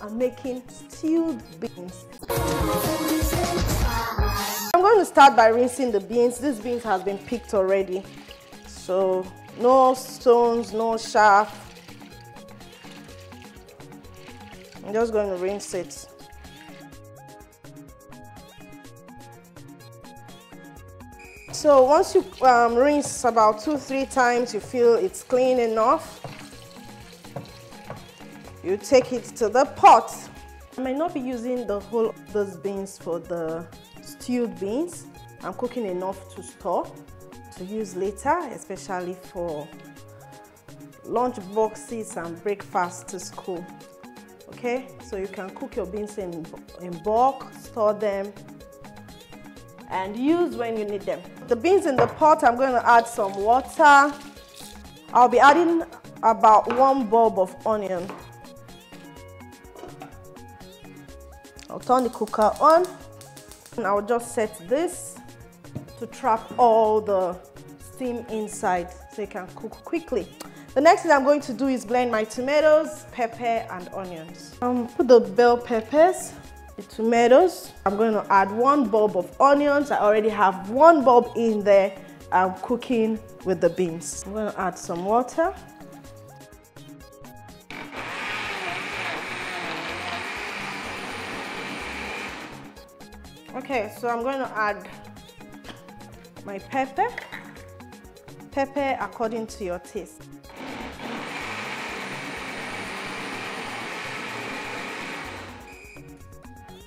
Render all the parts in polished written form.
I'm making stewed beans. I'm going to start by rinsing the beans. These beans have been picked already, so no stones, no chaff. I'm just going to rinse it. So once you rinse about 2-3 times, you feel it's clean enough, you take it to the pot. I might not be using the whole of those beans for the stewed beans. I'm cooking enough to store, to use later, especially for lunch boxes and breakfast to school. Okay, so you can cook your beans in bulk, store them, and use when you need them. The beans in the pot, I'm going to add some water. I'll be adding about 1 bulb of onion. I'll turn the cooker on, and I'll just set this to trap all the steam inside so it can cook quickly. The next thing I'm going to do is blend my tomatoes, pepper, and onions. Put the bell peppers, the tomatoes. I'm going to add 1 bulb of onions. I already have 1 bulb in there. I'm cooking with the beans. I'm going to add some water. Okay, so I'm going to add my pepper according to your taste.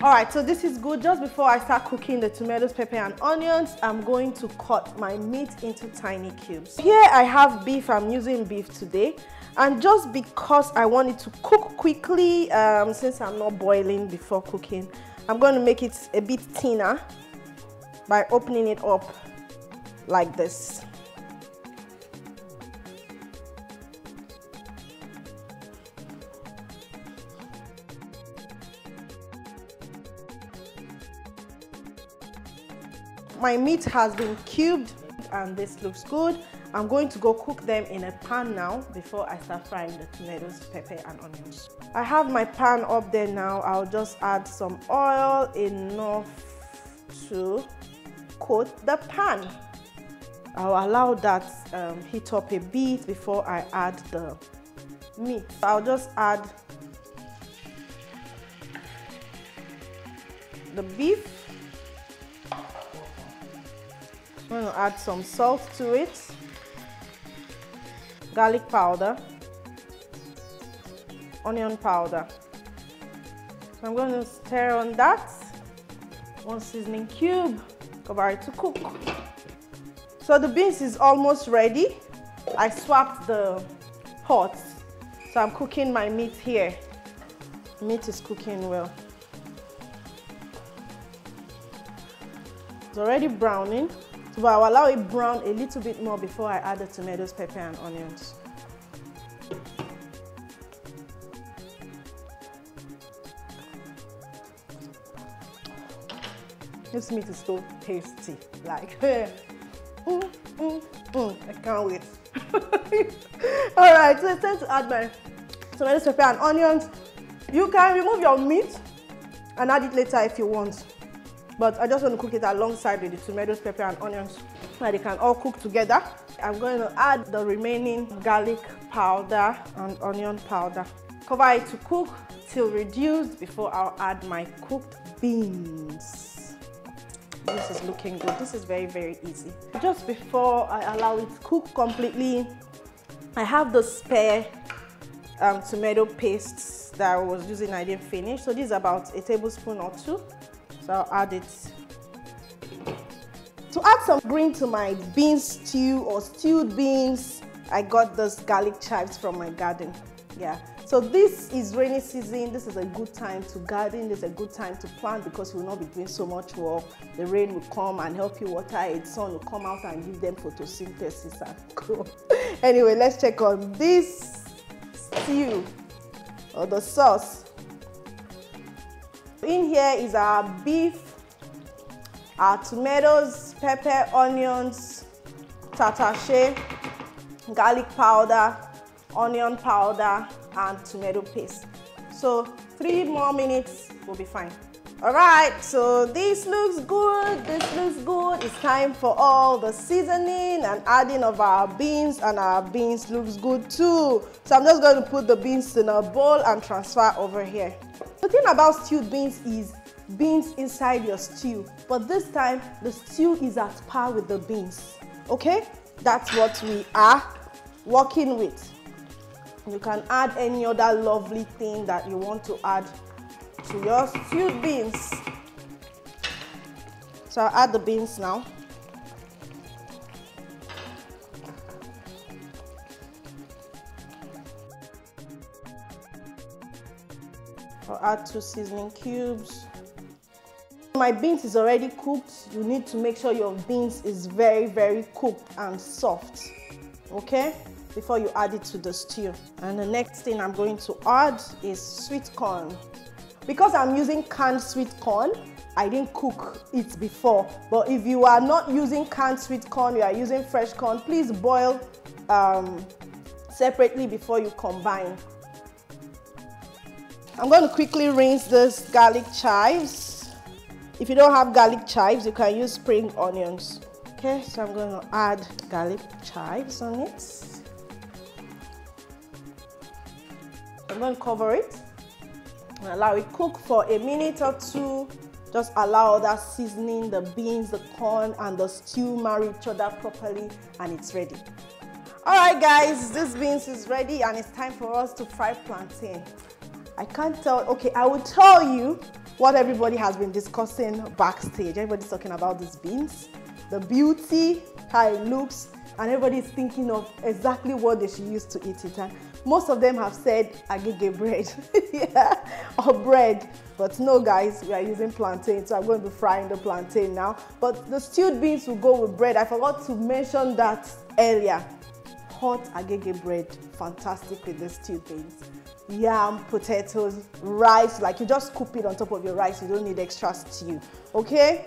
Alright, so this is good. Just before I start cooking the tomatoes, pepper, and onions, I'm going to cut my meat into tiny cubes. Here I have beef. I'm using beef today. And just because I want it to cook quickly, since I'm not boiling before cooking, I'm going to make it a bit thinner by opening it up like this. My meat has been cubed and this looks good. I'm going to go cook them in a pan now before I start frying the tomatoes, pepper, and onions. I have my pan up there now. I'll just add some oil, enough to coat the pan. I'll allow that heat up a bit before I add the meat. I'll just add the beef. I'm going to add some salt to it, garlic powder, onion powder. So I'm going to stir on that. 1 seasoning cube, cover it to cook. So the beans is almost ready. I swapped the pots, so I'm cooking my meat here. Meat is cooking well. It's already browning. So I'll allow it brown a little bit more before I add the tomatoes, pepper, and onions. This meat is so tasty. Like, I can't wait. Alright, so it's time to add my tomatoes, pepper, and onions. You can remove your meat and add it later if you want. But I just want to cook it alongside with the tomatoes, pepper, and onions so that they can all cook together. I'm going to add the remaining garlic powder and onion powder. Cover it to cook till reduced before I'll add my cooked beans. This is looking good. This is very, very easy. Just before I allow it to cook completely, I have the spare tomato pastes that I was using. I didn't finish. So this is about a tablespoon or 2. So I'll add it. To add some green to my bean stew or stewed beans, I got those garlic chives from my garden. Yeah. So this is rainy season. This is a good time to garden. This is a good time to plant because you will not be doing so much work. The rain will come and help you water it. Sun will come out and give them photosynthesis and grow. Anyway, let's check on this stew or the sauce. In here is our beef, our tomatoes, pepper, onions, tartache, garlic powder, onion powder, and tomato paste. So 3 more minutes, we'll be fine. All right, so this looks good, this looks good. It's time for all the seasoning and adding of our beans, and our beans looks good too. So I'm just going to put the beans in a bowl and transfer over here. The thing about stewed beans is beans inside your stew, but this time the stew is at par with the beans. Okay, that's what we are working with. You can add any other lovely thing that you want to add to your stewed beans. So I'll add the beans now. I'll add 2 seasoning cubes. My beans is already cooked. You need to make sure your beans is very cooked and soft, okay, before you add it to the stew. And the next thing I'm going to add is sweet corn. Because I'm using canned sweet corn, I didn't cook it before. But if you are not using canned sweet corn, you are using fresh corn, please boil separately before you combine. I'm going to quickly rinse this garlic chives. If you don't have garlic chives, you can use spring onions. Okay, so I'm going to add garlic chives on it. I'm going to cover it and allow it cook for a minute or 2. Just allow that seasoning, the beans, the corn, and the stew marry each other properly, and it's ready. All right, guys, this beans is ready, and it's time for us to fry plantain. I can't tell. Okay, I will tell you what everybody has been discussing backstage. Everybody's talking about these beans, the beauty, how it looks, and everybody's thinking of exactly what they should use to eat it. And most of them have said agege bread, yeah, or bread. But no, guys, we are using plantain, so I'm going to be frying the plantain now. But the stewed beans will go with bread. I forgot to mention that earlier. Hot agege bread, fantastic with the stewed beans. Yam, potatoes, rice, like you just scoop it on top of your rice. You don't need extra stew, okay?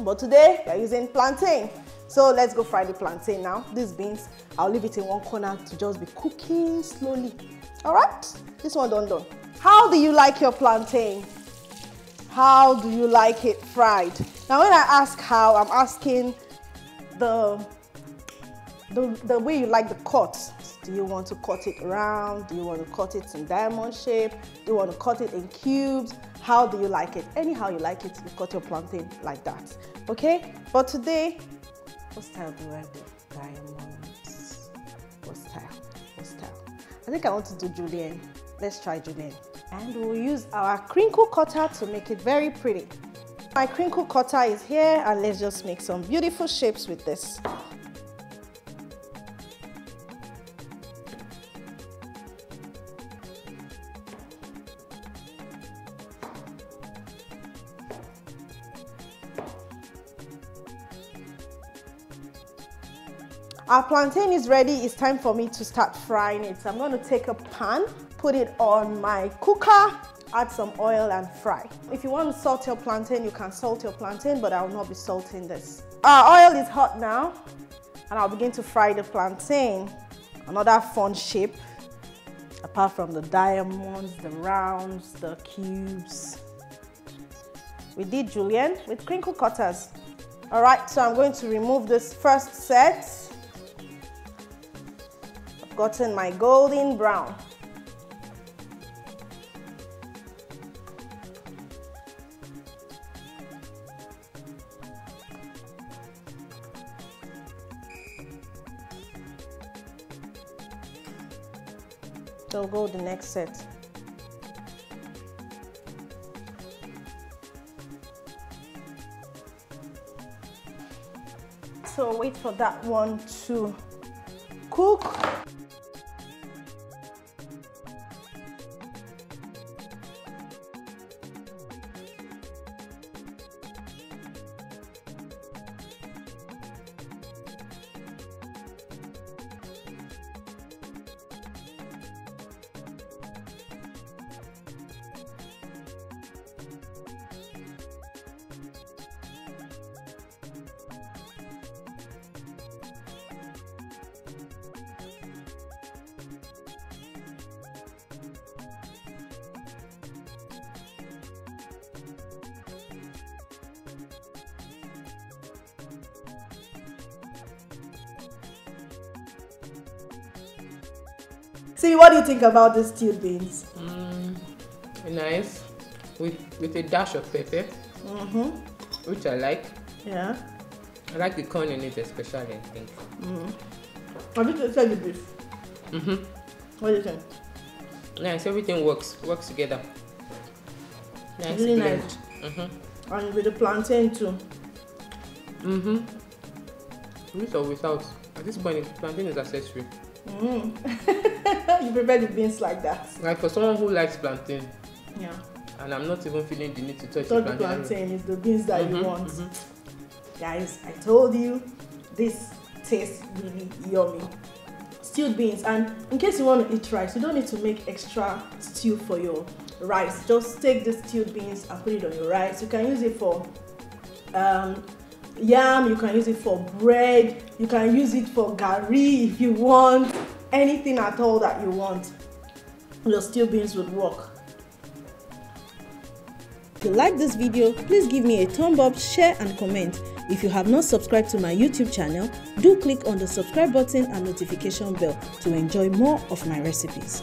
But today, we are using plantain. So let's go fry the plantain now. These beans, I'll leave it in one corner to just be cooking slowly. All right, this one done. How do you like your plantain? How do you like it fried? Now when I ask how, I'm asking the way you like the cut. Do you want to cut it round? Do you want to cut it in diamond shape? Do you want to cut it in cubes? How do you like it? Anyhow you like it, you cut your plantain like that. Okay? But today, what style do I do? Diamonds. What style? What style? I think I want to do julienne. Let's try julienne. And we'll use our crinkle cutter to make it very pretty. My crinkle cutter is here, and let's just make some beautiful shapes with this. Our plantain is ready. It's time for me to start frying it. So I'm going to take a pan, put it on my cooker, add some oil and fry. If you want to salt your plantain, you can salt your plantain, but I will not be salting this. Our oil is hot now, and I'll begin to fry the plantain. Another fun shape, apart from the diamonds, the rounds, the cubes. We did julienne with crinkle cutters. All right, so I'm going to remove this first set. Gotten my golden brown. So go the next set. So wait for that one to cook. See, what do you think about these stewed beans? Nice, with a dash of pepper, which I like. Yeah. I like the corn in it especially, I think. Have you tasted the beef? What do you think? Nice, everything works together. Nice Really blend. nice. And with the plantain too. With or without? At this point, plantain is accessory. You prepare the beans like that. Like for someone who likes plantain, Yeah. and I'm not even feeling the need to touch So the the plantain. plantain is the beans that you want. Guys, I told you this tastes really yummy. Stewed beans, and in case you want to eat rice, you don't need to make extra stew for your rice. Just take the stewed beans and put it on your rice. You can use it for yam, you can use it for bread, you can use it for gari if you want. Anything at all that you want, your stewed beans would work. If you like this video, please give me a thumb up, share and comment. If you have not subscribed to my YouTube channel, do click on the subscribe button and notification bell to enjoy more of my recipes.